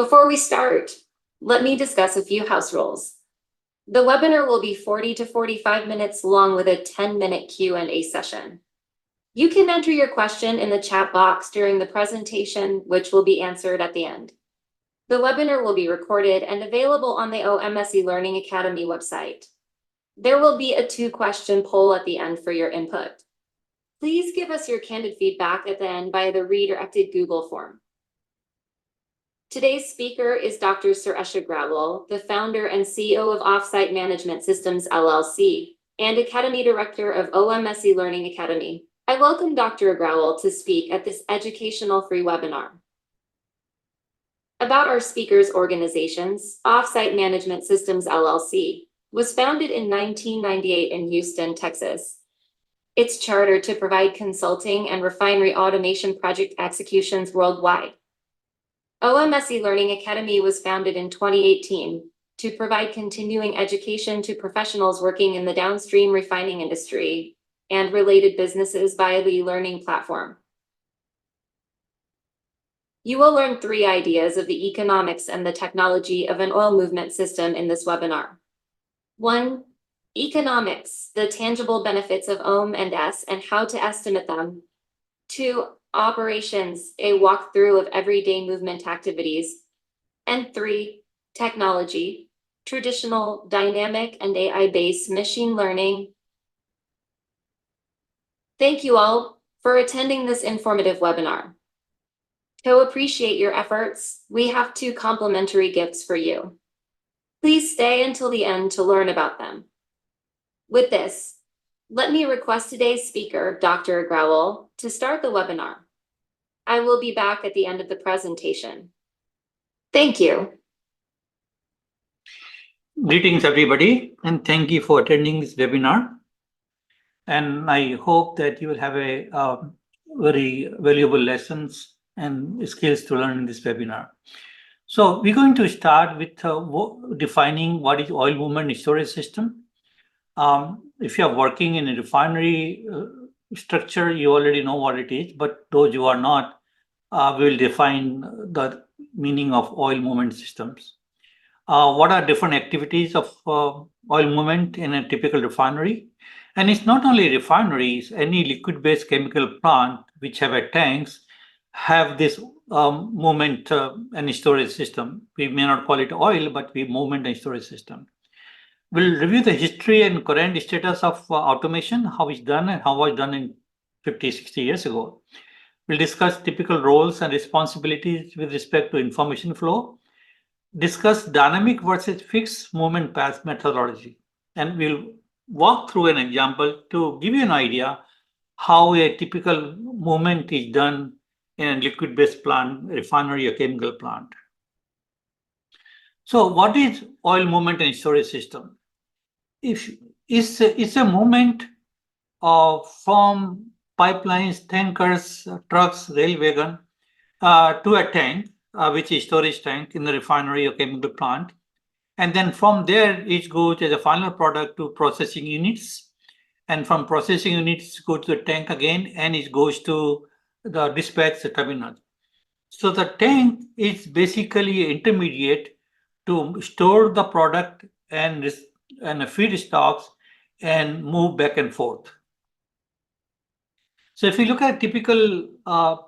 Before we start, let me discuss a few house rules. The webinar will be 40 to 45 minutes long with a 10-minute Q&A session. You can enter your question in the chat box during the presentation, which will be answered at the end. The webinar will be recorded and available on the OM&S eLearning Academy website. There will be a 2-question poll at the end for your input. Please give us your candid feedback at the end via the redirected Google form. Today's speaker is Dr. Suresh Agrawal, the founder and CEO of Offsite Management Systems LLC and Academy Director of OM&S eLearning Academy. I welcome Dr. Agrawal to speak at this educational free webinar. About our speaker's organizations, Offsite Management Systems LLC was founded in 1998 in Houston, Texas. It's chartered to provide consulting and refinery automation project executions worldwide. OM&S eLearning Academy was founded in 2018 to provide continuing education to professionals working in the downstream refining industry and related businesses via the eLearning platform. You will learn 3 ideas of the economics and the technology of an oil movement system in this webinar. 1. Economics, the tangible benefits of OM&S and how to estimate them. 2. Operations, a walkthrough of everyday movement activities. And 3. Technology, traditional, dynamic, and AI-based machine learning. Thank you all for attending this informative webinar. To appreciate your efforts, we have 2 complimentary gifts for you. Please stay until the end to learn about them. With this, let me request today's speaker, Dr. Agrawal, to start the webinar. I will be back at the end of the presentation. Thank you. Greetings, everybody, and thank you for attending this webinar. And I hope that you will have a very valuable lessons and skills to learn in this webinar. So we're going to start with defining what is oil movement storage system. If you are working in a refinery structure, you already know what it is, but those who are not, we will define the meaning of oil movement systems. What are different activities of oil movement in a typical refinery? And it's not only refineries, any liquid-based chemical plant which have a tanks have this movement and storage system. We may not call it oil, but we movement and storage system. We'll review the history and current status of automation, how it's done and how it was done in 50, 60 years ago. We'll discuss typical roles and responsibilities with respect to information flow, discuss dynamic versus fixed movement path methodology, and we'll walk through an example to give you an idea how a typical movement is done in a liquid-based plant, refinery or chemical plant. So what is oil movement and storage system? It's a movement from pipelines, tankers, trucks, rail wagon to a tank, which is storage tank in the refinery or chemical plant. And then from there, it goes as a final product to processing units. And from processing units, it goes to the tank again, and it goes to the dispatch terminal. So the tank is basically an intermediate to store the product and feed stocks and move back and forth. So if you look at a typical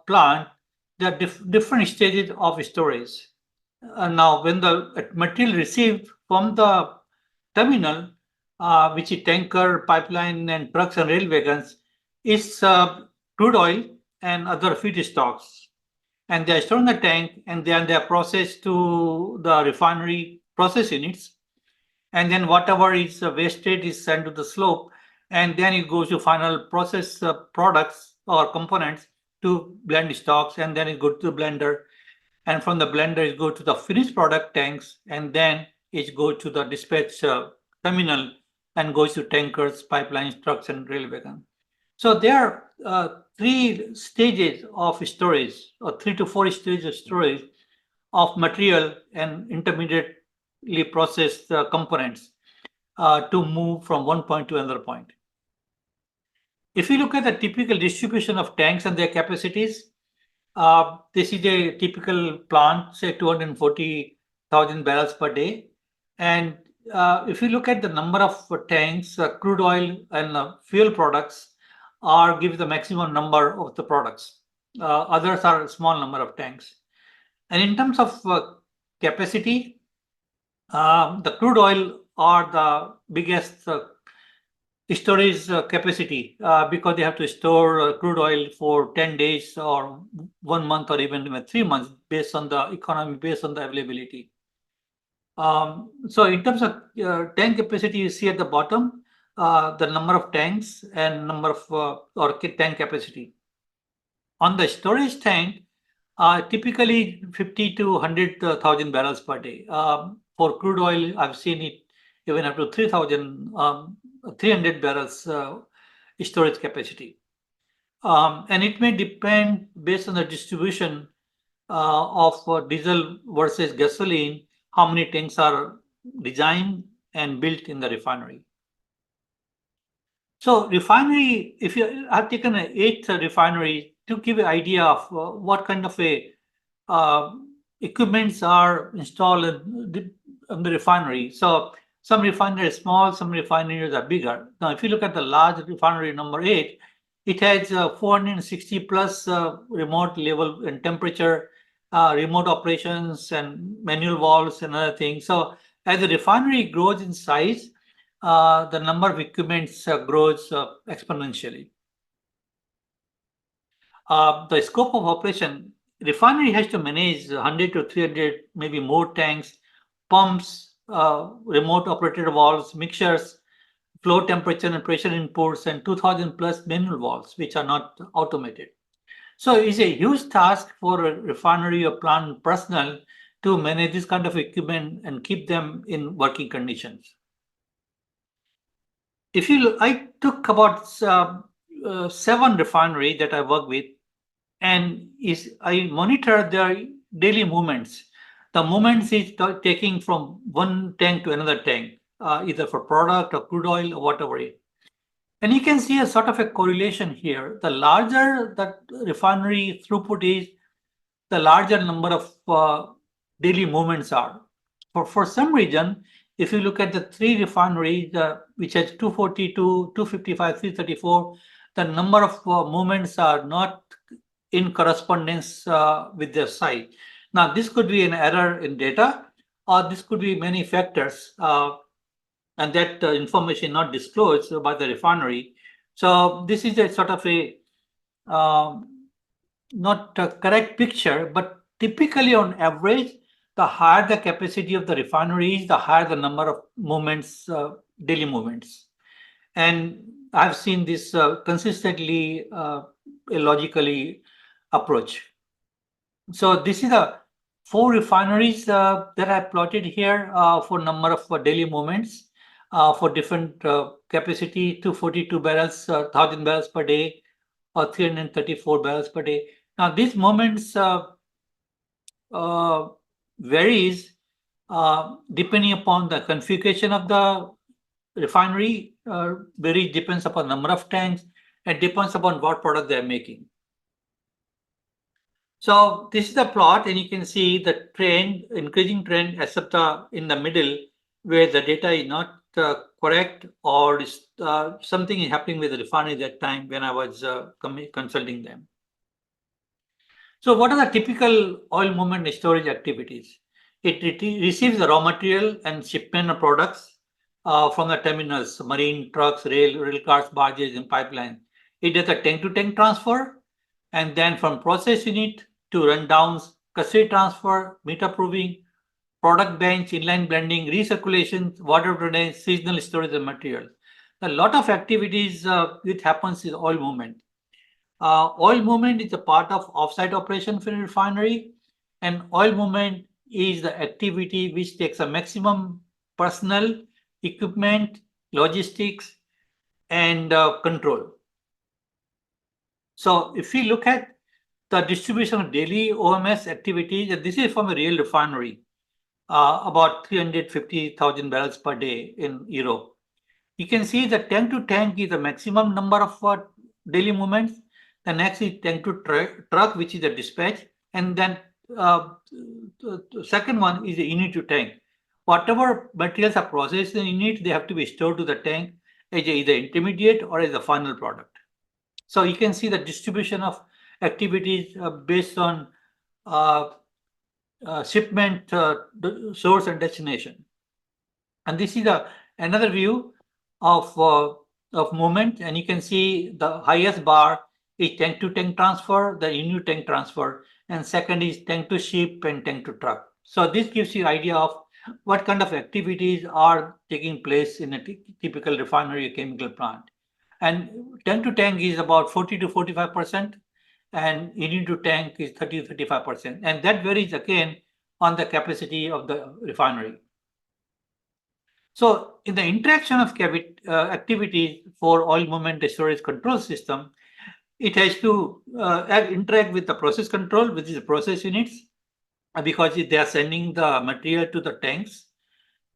plant, there are different stages of storage. Now, when the material received from the terminal, which is tanker, pipeline, and trucks and rail wagons, is crude oil and other feedstocks. And they are stored in the tank, and then they are processed to the refinery process units. And then whatever is wasted is sent to the slope, and then it goes to final process products or components to blend stocks, and then it goes to the blender. And from the blender, it goes to the finished product tanks, and then it goes to the dispatch terminal and goes to tankers, pipelines, trucks, and rail wagon. So there are 3 stages of storage, or 3 to 4 stages of storage of material and intermediately processed components to move from one point to another point. If you look at the typical distribution of tanks and their capacities, This is a typical plant, say 240,000 barrels per day. And if you look at the number of tanks, crude oil and fuel products give the maximum number of the products. Others are a small number of tanks. And in terms of capacity, the crude oil are the biggest storage capacity because they have to store crude oil for 10 days or 1 month or even 3 months based on the economy, based on the availability. So in terms of tank capacity, you see at the bottom the number of tanks and number of or tank capacity. On the storage tank, typically 50 to 100,000 barrels per day. For crude oil, I've seen it even up to 300 barrels storage capacity. And it may depend based on the distribution of diesel versus gasoline, how many tanks are designed and built in the refinery. So refinery, if you have taken an 8th refinery to give an idea of what kind of equipments are installed in the refinery. So some refineries are small, some refineries are bigger. Now, if you look at the large refinery number 8, it has 460 plus remote level and temperature, remote operations and manual valves and other things. So as the refinery grows in size, the number of equipments grows exponentially. The scope of operation, refinery has to manage 100 to 300, maybe more tanks, pumps, remote operated valves, mixtures, flow temperature and pressure inputs, and 2000 plus manual valves, which are not automated. So it's a huge task for a refinery or plant personnel to manage this kind of equipment and keep them in working conditions. If you look, I took about 7 refineries that I work with, and I monitor their daily movements. The movements is taking from one tank to another tank, either for product or crude oil or whatever. And you can see a sort of a correlation here. The larger that refinery throughput is, the larger number of daily movements are. For some reason, if you look at the 3 refineries, which has 242, 255, 334, the number of movements are not in correspondence with their size. Now, this could be an error in data, or this could be many factors, and that information not disclosed by the refinery. So this is a sort of a not a correct picture, but typically on average, the higher the capacity of the refinery is, the higher the number of movements, daily movements. And I've seen this consistently, logically approach. So this is the 4 refineries that I plotted here for number of daily movements for different capacity, 242 barrels, 1,000 barrels per day, or 334 barrels per day. Now these moments varies depending upon the configuration of the refinery, depends upon number of tanks, and depends upon what product they're making. So this is the plot, and you can see the trend, increasing trend, except in the middle where the data is not correct, or is, something is happening with the refinery at that time when I was consulting them. So what are the typical oil movement and storage activities? It receives the raw material and shipment of products from the terminals, marine, trucks, rail cars, barges, and pipelines. It does a tank-to-tank transfer, and then from process unit to rundowns, custody transfer, meter proving, product bench, inline blending, recirculation, water drainage, seasonal storage of material. A lot of activities which happens in oil movement. Oil movement is a part of offsite operation for a refinery, and oil movement is the activity which takes a maximum personnel, equipment, logistics, and control. So if we look at the distribution of daily OM&S activities, and this is from a real refinery, about 350,000 barrels per day in Europe. You can see the tank to tank is the maximum number of daily movements. The next is tank to truck, which is the dispatch. And then the second one is the unit to tank. Whatever materials are processed in unit, they have to be stored to the tank as either intermediate or as a final product. So you can see the distribution of activities based on uh, shipment, source and destination. And this is another view of movement, and you can see the highest bar is tank to tank transfer, the unit tank transfer, and second is tank to ship and tank to truck. So this gives you idea of what kind of activities are taking place in a typical refinery or chemical plant. And tank to tank is about 40 to 45%, and unit to tank is 30 to 35%. And that varies again on the capacity of the refinery. So in the interaction of activities for oil movement storage control system, it has to interact with the process control, which is the process units, because they are sending the material to the tanks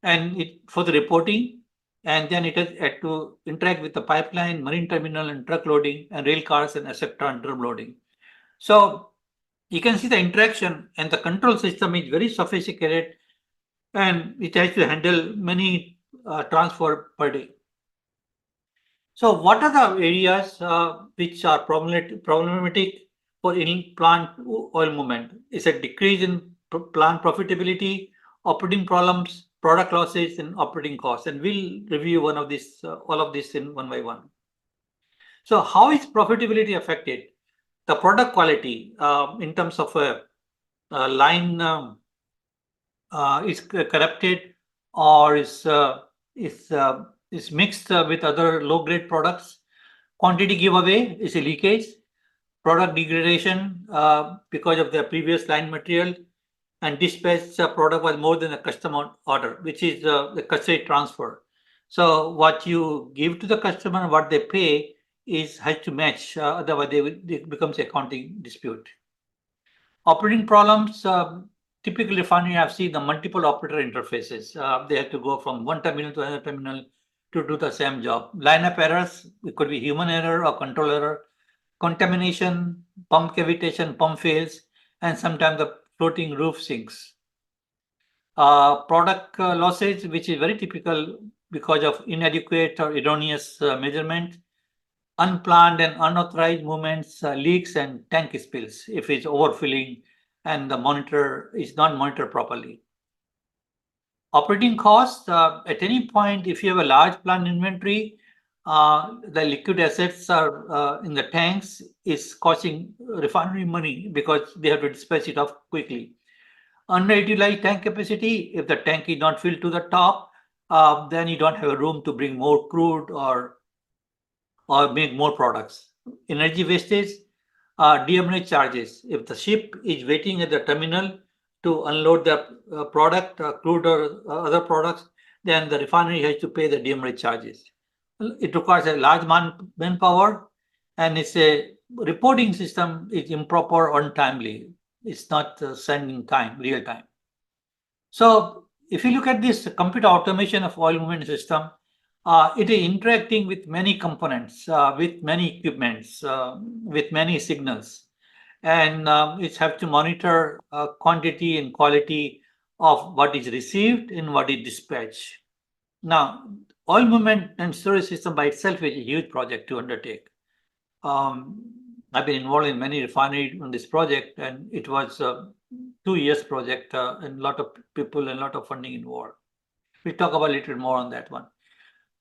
and for the reporting, and then it has had to interact with the pipeline, marine terminal and truck loading and rail cars and etc. and drum loading. So you can see the interaction, and the control system is very sophisticated, and it has to handle many transfer per day. So what are the areas which are problematic for any plant oil movement? Is a decrease in plant profitability, operating problems, product losses, and operating costs. And we'll review all of this in one by one. So how is profitability affected? The product quality in terms of a line is corrupted or is mixed with other low-grade products. Quantity giveaway is a leakage, product degradation because of the previous line material, and dispatch product was more than a customer order, which is the custody transfer. So what you give to the customer and what they pay has to match, otherwise it becomes accounting dispute. Operating problems, typically refinery have seen the multiple operator interfaces. They have to go from one terminal to another terminal to do the same job. Lineup errors, it could be human error or control error, contamination, pump cavitation, pump fails, and sometimes the floating roof sinks. Product losses, which is very typical because of inadequate or erroneous measurement, unplanned and unauthorized movements, leaks and tank spills if it's overfilling and the monitor is not monitored properly. Operating costs, at any point, if you have a large plant inventory, the liquid assets are in the tanks is costing refinery money because they have to dispatch it off quickly. Underutilized tank capacity, if the tank is not filled to the top, then you don't have a room to bring more crude or make more products. Energy wastage, demurrage charges. If the ship is waiting at the terminal to unload the product, crude or other products, then the refinery has to pay the demurrage charges. It requires a large manpower, and it's a reporting system is improper, untimely. It's not sending time, real time. So if you look at this computer automation of oil movement system, it is interacting with many components, with many equipments, with many signals, and it has to monitor quantity and quality of what is received and what is dispatched. Now, oil movement and storage system by itself is a huge project to undertake. I've been involved in many refineries on this project, and it was a 2 years project and a lot of people and a lot of funding involved. We'll talk about a little more on that one.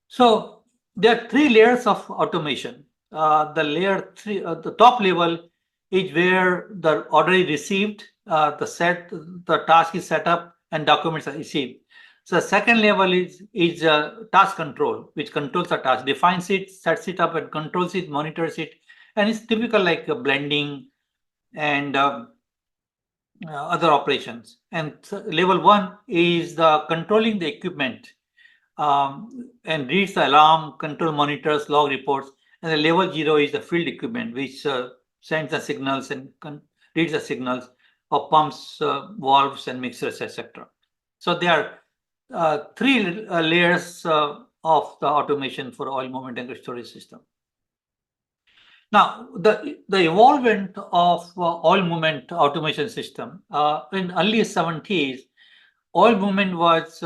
So there are 3 layers of automation. The top level is where the order is received, the task is set up, and documents are received. So the second level is task control, which controls the task, defines it, sets it up, and controls it, monitors it, and it's typical like blending and other operations. And level 1 is the controlling the equipment and reads the alarm, control monitors, log reports. And the level 0 is the field equipment, which sends the signals and reads the signals of pumps, valves, and mixers, etc. So there are 3 layers of the automation for oil movement and storage system. Now, the evolvement of oil movement automation system in early 70s, oil movement was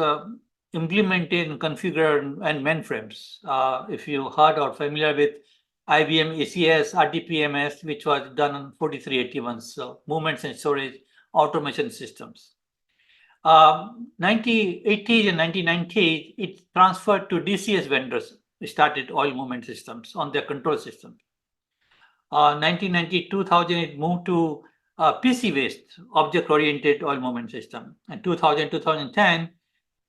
implemented and configured and mainframes. If you heard or familiar with IBM ACS, RTPMS, which was done on 4381, so movements and storage automation systems. 1980s and 1990s, it transferred to DCS vendors, started oil movement systems on their control system. 1990, 2000, it moved to PC-based, object-oriented oil movement system. And 2000, 2010,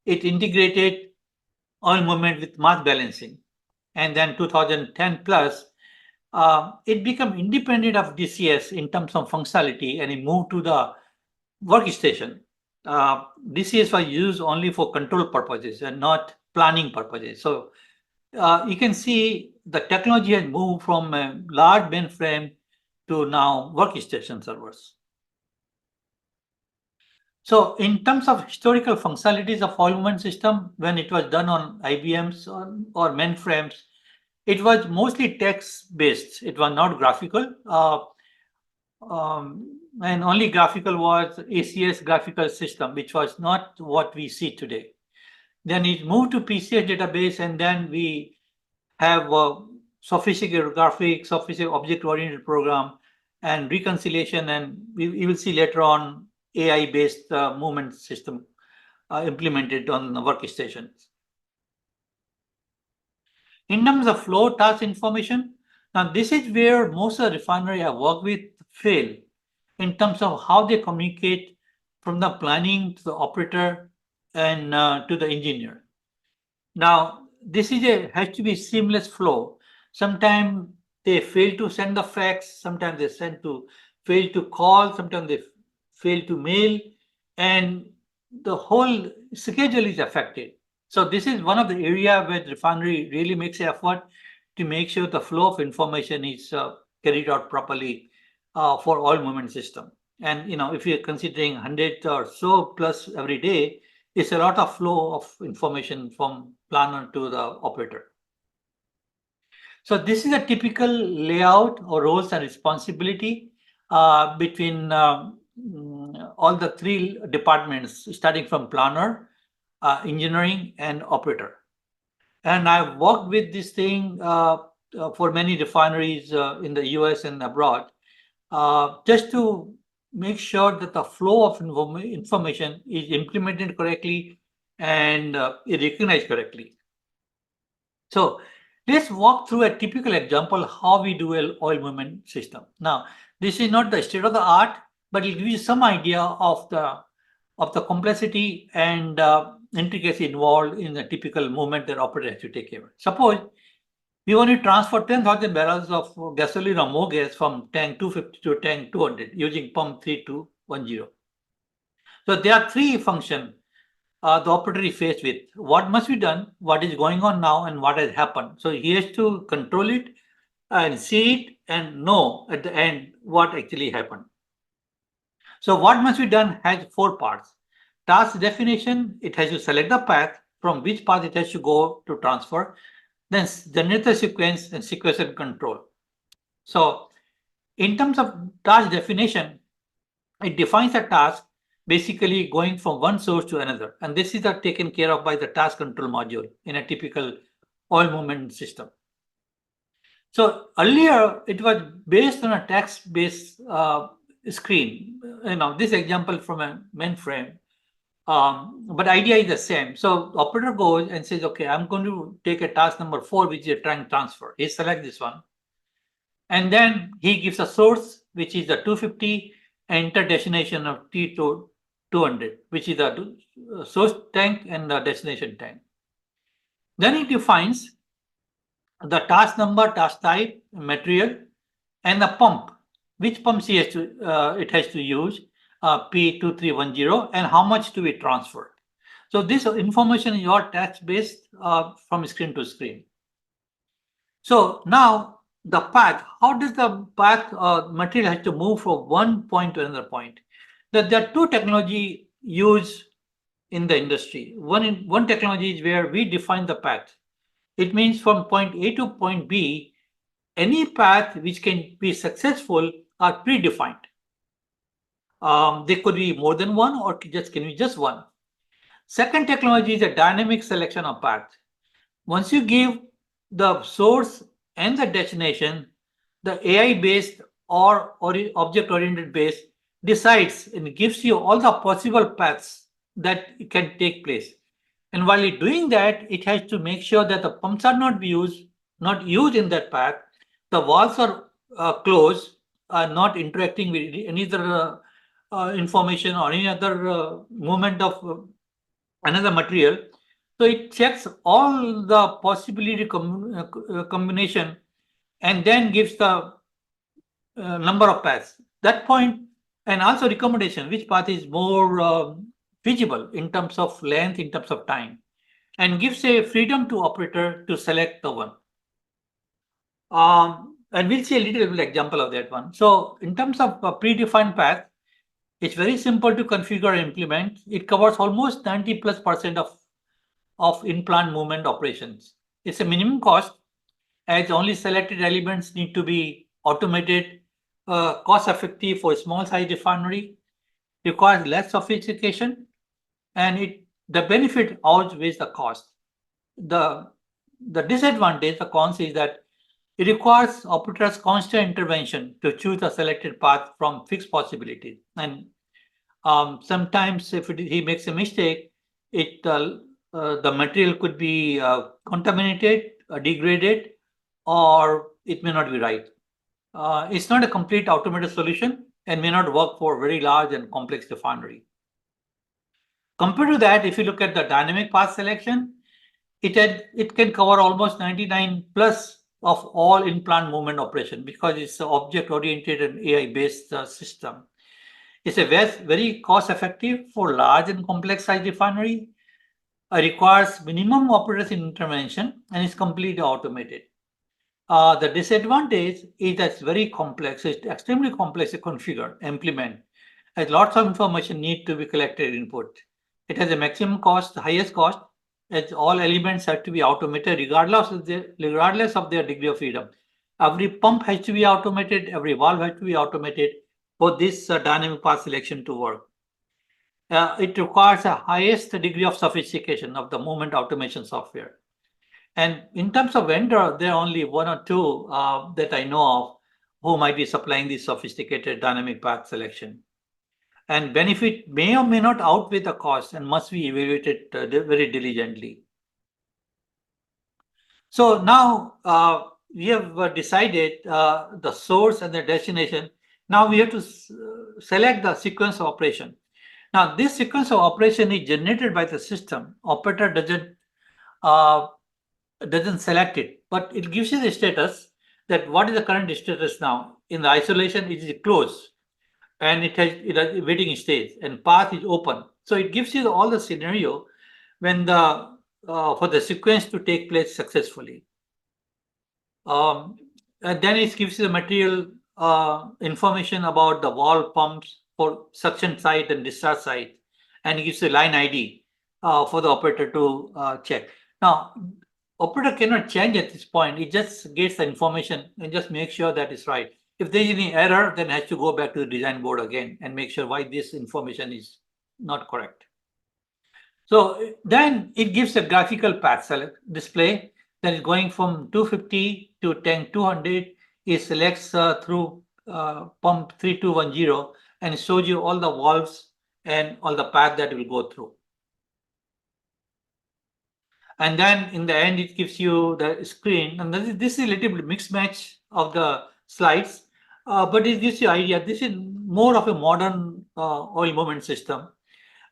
it integrated oil movement with mass balancing. And then 2010 plus, it became independent of DCS in terms of functionality, and it moved to the workstation. DCS was used only for control purposes and not planning purposes. So you can see the technology has moved from a large mainframe to now workstation servers. So in terms of historical functionalities of oil movement system, when it was done on IBMs or mainframes, it was mostly text-based. It was not graphical. And only graphical was ACS graphical system, which was not what we see today. Then it moved to PCS database, and then we have sophisticated graphics, sophisticated object-oriented program, and reconciliation, and we will see later on AI-based movement system implemented on the workstations. In terms of flow task information, now this is where most of the refinery I work with fail in terms of how they communicate from the planning to the operator and to the engineer. Now, this has to be seamless flow. Sometimes they fail to send the fax, sometimes they fail to call, sometimes they fail to mail, and the whole schedule is affected. So this is one of the areas where the refinery really makes an effort to make sure the flow of information is carried out properly for oil movement system. And if you're considering 100 or so plus every day, it's a lot of flow of information from planner to the operator. So this is a typical layout or roles and responsibility between all the three departments, starting from planner, engineering, and operator. And I've worked with this thing for many refineries in the US and abroad, just to make sure that the flow of information is implemented correctly and is recognized correctly. So let's walk through a typical example how we do an oil movement system. Now, this is not the state of the art, but it gives you some idea of the complexity and intricacy involved in the typical movement that operator has to take care of. Suppose we want to transfer 10,000 barrels of gasoline or more gas from tank 250 to tank 200 using pump 3210. So there are three functions the operator is faced with. What must be done, what is going on now, and what has happened. So he has to control it and see it and know at the end what actually happened. So what must be done has four parts. Task definition, it has to select the path from which path it has to go to transfer. Then generate the sequence and sequential control. So in terms of task definition, it defines a task basically going from one source to another. And this is taken care of by the task control module in a typical oil movement system. So earlier, it was based on a text-based screen. This example from a mainframe. But idea is the same. So operator goes and says, okay, I'm going to take a task number 4, which is a tank transfer. He selects this one. And then he gives a source, which is the 250, and enter destination of T200, which is the source tank and the destination tank. Then he defines the task number, task type, material, and the pump. Which pumps it has to use, P2310, and how much to be transferred. So this information is all text-based from screen to screen. So now the path, how does the path material has to move from one point to another point? There are two technology used in the industry. One technology is where we define the path. It means from point A to point B, any path which can be successful are predefined. There could be more than one or can be just one. Second technology is a dynamic selection of paths. Once you give the source and the destination, the AI-based or object-oriented based decides and gives you all the possible paths that can take place. And while it's doing that, it has to make sure that the pumps are not used in that path. The walls are closed, not interacting with any other information or any other movement of another material. So it checks all the possibility combination and then gives the number of paths. That point, and also recommendation, which path is more feasible in terms of length, in terms of time, and gives a freedom to operator to select the one. And we'll see a little example of that one. So in terms of a predefined path, it's very simple to configure and implement. It covers almost 90+% of in-plant movement operations. It's a minimum cost, as only selected elements need to be automated, cost-effective for small size refinery, requires less sophistication, and the benefit outweighs the cost. The disadvantage, the cons, is that it requires operators constant intervention to choose a selected path from fixed possibilities. And sometimes if he makes a mistake, the material could be contaminated, degraded, or it may not be right. It's not a complete automated solution and may not work for very large and complex refinery. Compared to that, if you look at the dynamic path selection, it can cover almost 99 plus of all in-plant movement operation because it's an object-oriented and AI-based system. It's a very cost-effective for large and complex size refinery. Requires minimum operator intervention and is completely automated. The disadvantage is that it's very complex. It's extremely complex to configure, implement, as lots of information need to be collected input. It has a maximum cost, the highest cost, as all elements have to be automated regardless of their degree of freedom. Every pump has to be automated, every valve has to be automated for this dynamic path selection to work. It requires a highest degree of sophistication of the movement automation software. And in terms of vendor, there are only one or two that I know of who might be supplying this sophisticated dynamic path selection. And benefit may or may not outweigh the cost and must be evaluated very diligently. So now we have decided the source and the destination. Now we have to select the sequence of operation. Now this sequence of operation is generated by the system. Operator doesn't select it, but it gives you the status that what is the current status now. In the isolation, it is closed and it has waiting stage and path is open. So it gives you all the scenario when for the sequence to take place successfully. And then it gives you the material information about the valve pumps for suction site and discharge site, and it gives you line ID for the operator to check. Now, operator cannot change at this point. It just gets the information and just make sure that it's right. If there is any error, then it has to go back to the design board again and make sure why this information is not correct. So then it gives a graphical path select display that is going from 250 to tank 200. It selects through pump 3210 and shows you all the valves and all the path that will go through. And then in the end, it gives you the screen. And this is a little bit mixed match of the slides, but it gives you idea. This is more of a modern oil movement system.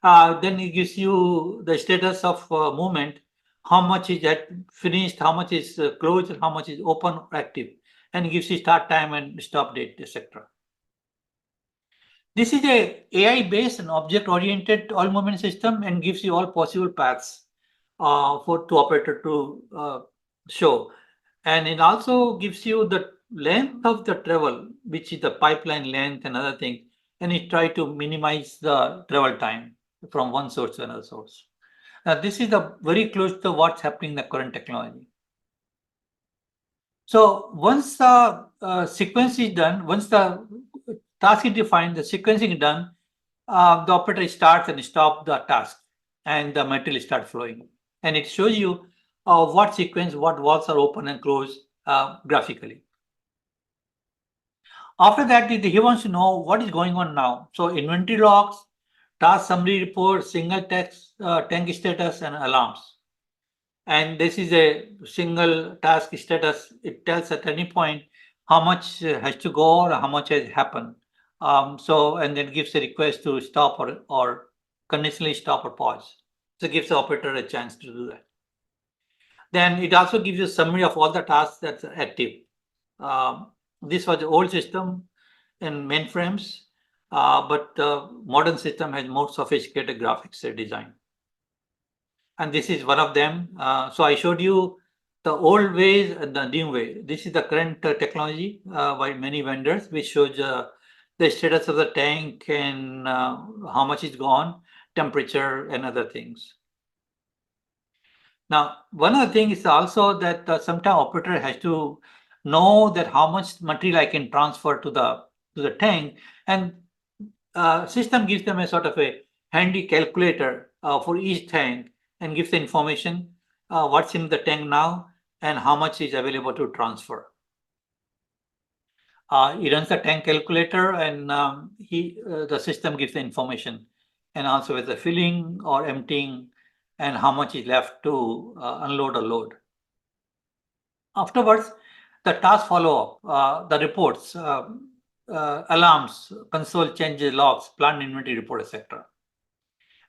Then it gives you the status of movement, how much is that finished, how much is closed, and how much is open or active, and it gives you start time and stop date, etc. This is a AI-based and object-oriented oil movement system and gives you all possible paths to operator to show. And it also gives you the length of the travel, which is the pipeline length and other thing, and it try to minimize the travel time from one source to another source. Now, this is very close to what's happening in the current technology. So once the sequence is done, once the task is defined, the sequencing is done, the operator starts and stops the task, and the material starts flowing. And it shows you what sequence, what valves are open and closed graphically. After that, he wants to know what is going on now. So inventory logs, task summary report, single text, tank status, and alarms. And this is a single task status. It tells at any point how much has to go or how much has happened. And then gives a request to stop or conditionally stop or pause. So it gives the operator a chance to do that. Then it also gives you a summary of all the tasks that's active. This was the old system in mainframes, but the modern system has more sophisticated graphics design. And this is one of them. So I showed you the old ways and the new way. This is the current technology by many vendors, which shows the status of the tank and how much is gone, temperature, and other things. Now, one of the things is also that sometimes operator has to know that how much material I can transfer to the tank, and system gives them a sort of a handy calculator for each tank and gives the information what's in the tank now and how much is available to transfer. He runs the tank calculator, and the system gives the information, and also with the filling or emptying and how much is left to unload or load. Afterwards, the task follow-up, the reports, alarms, console changes, logs, plant inventory report, etc.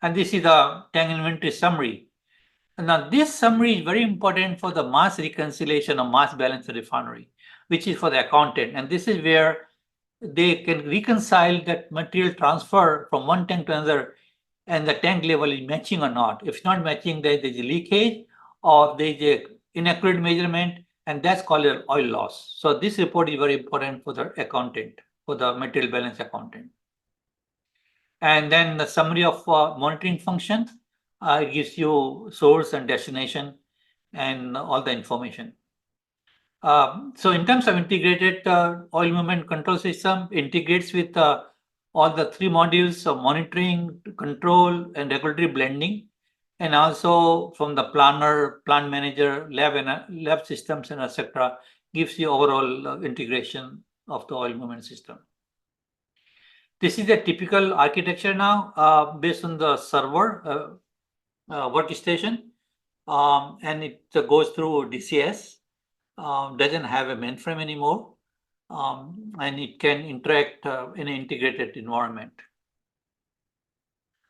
And this is the tank inventory summary. Now, this summary is very important for the mass reconciliation or mass balance refinery, which is for the accountant. And this is where they can reconcile that material transfer from one tank to another, and the tank level is matching or not. If it's not matching, there is a leakage or there is a inaccurate measurement, and that's called an oil loss. So this report is very important for the accountant, for the material balance accountant. And then the summary of monitoring function, it gives you source and destination and all the information. So in terms of integrated oil movement control system, integrates with all the three modules of monitoring, control, and regulatory blending, and also from the planner, plant manager, lab systems, and etc. gives you overall integration of the oil movement system. This is a typical architecture now based on the server workstation, and it goes through DCS. Doesn't have a mainframe anymore, and it can interact in an integrated environment.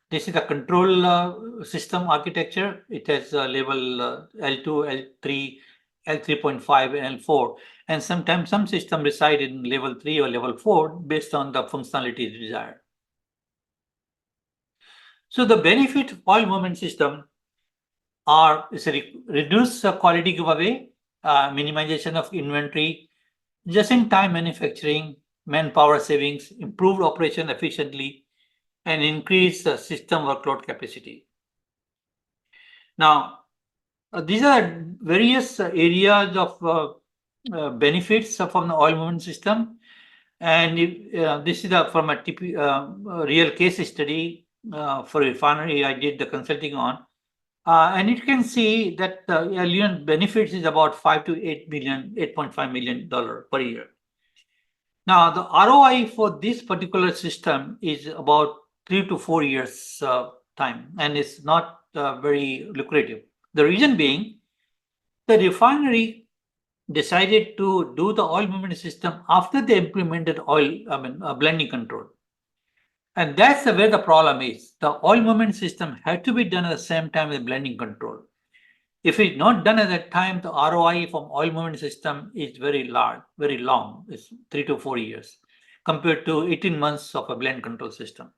This is the control system architecture. It has level L2, L3, L3.5, and L4. And sometimes some systems reside in level 3 or level 4 based on the functionality desired. So the benefit of oil movement system are reduce quality giveaway, minimization of inventory, just-in-time manufacturing, manpower savings, improved operation efficiently, and increase system workload capacity. Now, these are various areas of benefits from the oil movement system. And this is from a real case study for a refinery I did the consulting on. And you can see that the benefits is about 5 to 8 million, $8.5 million per year. Now, the ROI for this particular system is about 3 to 4 years time, and it's not very lucrative. The reason being, the refinery decided to do the oil movement system after they implemented blending control. And that's where the problem is. The oil movement system had to be done at the same time with blending control. If it's not done at that time, the ROI from oil movement system is very large, very long. It's 3 to 4 years compared to 18 months of a blend control system.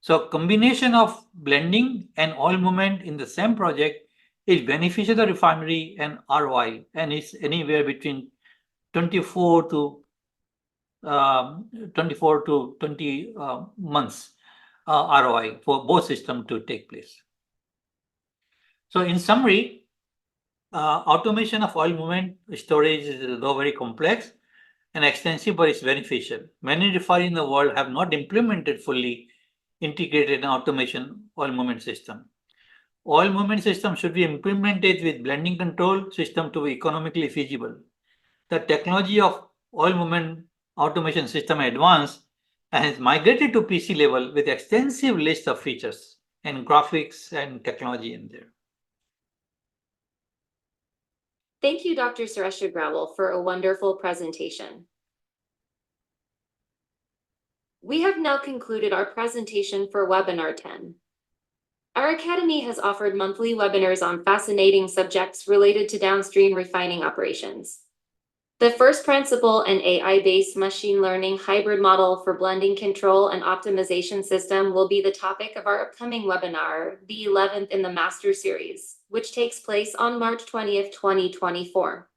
So combination of blending and oil movement in the same project is beneficial to the refinery and ROI, and it's anywhere between 24 to 20 months ROI for both systems to take place. So in summary, Automation of oil movement storage is though very complex and extensive, but it's beneficial. Many refineries in the world have not implemented fully integrated automation oil movement system. Oil movement system should be implemented with blending control system to be economically feasible. The technology of oil movement automation system advanced and has migrated to PC level with extensive list of features and graphics and technology in there. Thank you, Dr. Suresh Agrawal, for a wonderful presentation. We have now concluded our presentation for webinar 10. Our Academy has offered monthly webinars on fascinating subjects related to downstream refining operations. The first principle and AI-based machine learning hybrid model for blending control and optimization system will be the topic of our upcoming webinar, the 11th in the Master Series, which takes place on March 20th, 2024.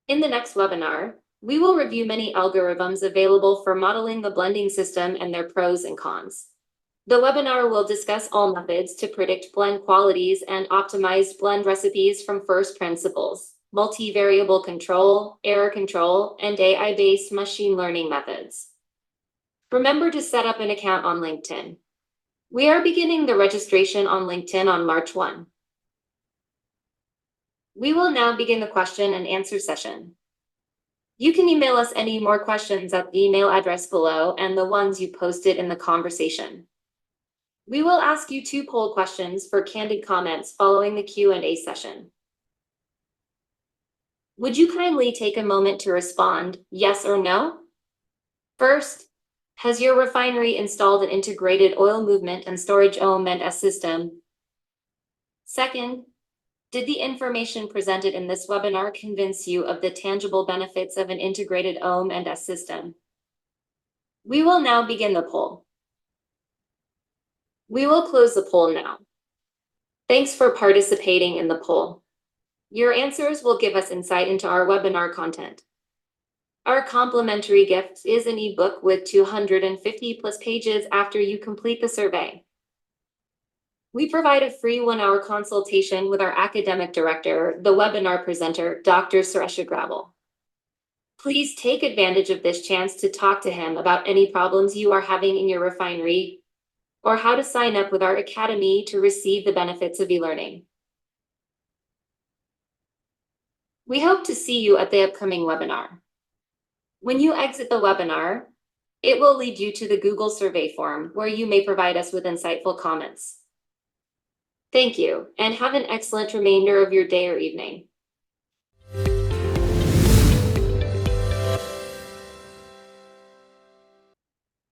In the next webinar, we will review many algorithms available for modeling the blending system and their pros and cons. The webinar will discuss all methods to predict blend qualities and optimized blend recipes from first principles, multivariable control, error control, and AI-based machine learning methods. Remember to set up an account on LinkedIn. We are beginning the registration on LinkedIn on March 1. We will now begin the question and answer session. You can email us any more questions at the email address below and the ones you posted in the conversation. We will ask you 2 poll questions for candid comments following the Q&A session. Would you kindly take a moment to respond, yes or no? First, has your refinery installed an integrated oil movement and storage OM&S system? Second, did the information presented in this webinar convince you of the tangible benefits of an integrated OM&S system? We will now begin the poll. We will close the poll now. Thanks for participating in the poll. Your answers will give us insight into our webinar content. Our complimentary gift is an ebook with 250 plus pages after you complete the survey. We provide a free 1-hour consultation with our academic director, the webinar presenter, Dr. Suresh Agrawal. Please take advantage of this chance to talk to him about any problems you are having in your refinery or how to sign up with our academy to receive the benefits of eLearning. We hope to see you at the upcoming webinar. When you exit the webinar, it will lead you to the Google survey form where you may provide us with insightful comments. Thank you, and have an excellent remainder of your day or evening.